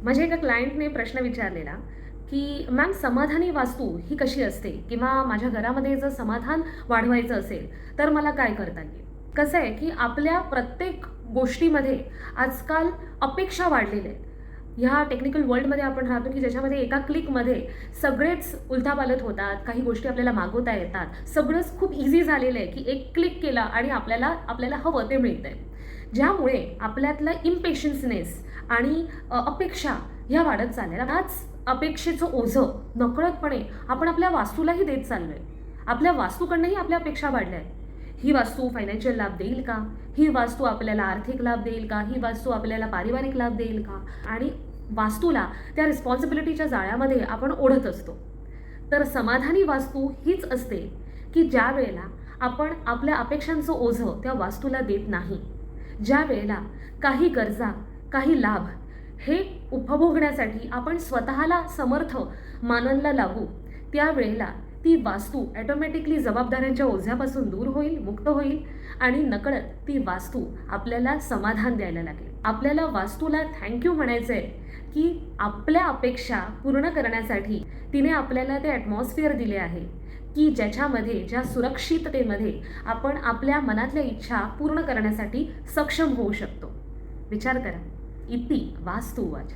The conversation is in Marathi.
माझ्या एका क्लायंटने प्रश्न विचारलेला की मॅम समाधानी वास्तू ही कशी असते किंवा माझ्या घरामध्ये जर समाधान वाढवायचं असेल तर मला काय करता येईल. कसं आहे की आपल्या प्रत्येक गोष्टीमध्ये आजकाल अपेक्षा वाढलेल्या आहेत. ह्या टेक्निकल वर्ल्डमध्ये आपण राहतो की ज्याच्यामध्ये एका क्लिकमध्ये सगळेच उलथापालथ होतात, काही गोष्टी आपल्याला मागवता येतात, सगळंच खूप इझी झालेलं आहे की एक क्लिक केला आणि आपल्याला आपल्याला हवं ते मिळतं आहे. ज्यामुळे आपल्यातला इम्पेशन्सनेस आणि अपेक्षा ह्या वाढत चालल्या. हाच अपेक्षेचं ओझं नकळतपणे आपण आपल्या वास्तूलाही देत चाललोय. आपल्या वास्तूकडनंही आपल्या अपेक्षा वाढल्या आहेत. ही वास्तू फायनान्शियल लाभ देईल का? ही वास्तू आपल्याला आर्थिक लाभ देईल का? ही वास्तू आपल्याला पारिवारिक लाभ देईल का? आणि वास्तूला त्या रिस्पॉन्सिबिलिटीच्या जाळ्यामध्ये आपण ओढत असतो. तर समाधानी वास्तू हीच असते की ज्या वेळेला आपण आपल्या अपेक्षांचं ओझं त्या वास्तूला देत नाही. ज्या वेळेला काही गरजा, काही लाभ हे उपभोगण्यासाठी आपण स्वतःला समर्थ मानायला लागू, त्यावेळेला ती वास्तू ॲटोमॅटिकली जबाबदाऱ्यांच्या ओझ्यापासून दूर होईल, मुक्त होईल आणि नकळत ती वास्तू आपल्याला समाधान द्यायला लागेल. आपल्याला वास्तूला थँक्यू म्हणायचं आहे की आपल्या अपेक्षा पूर्ण करण्यासाठी तिने आपल्याला ते ॲटमॉस्फिअर दिले आहे की ज्याच्यामध्ये, ज्या सुरक्षिततेमध्ये आपण आपल्या मनातल्या इच्छा पूर्ण करण्यासाठी सक्षम होऊ शकतो. विचार करा. इति वास्तुवाच.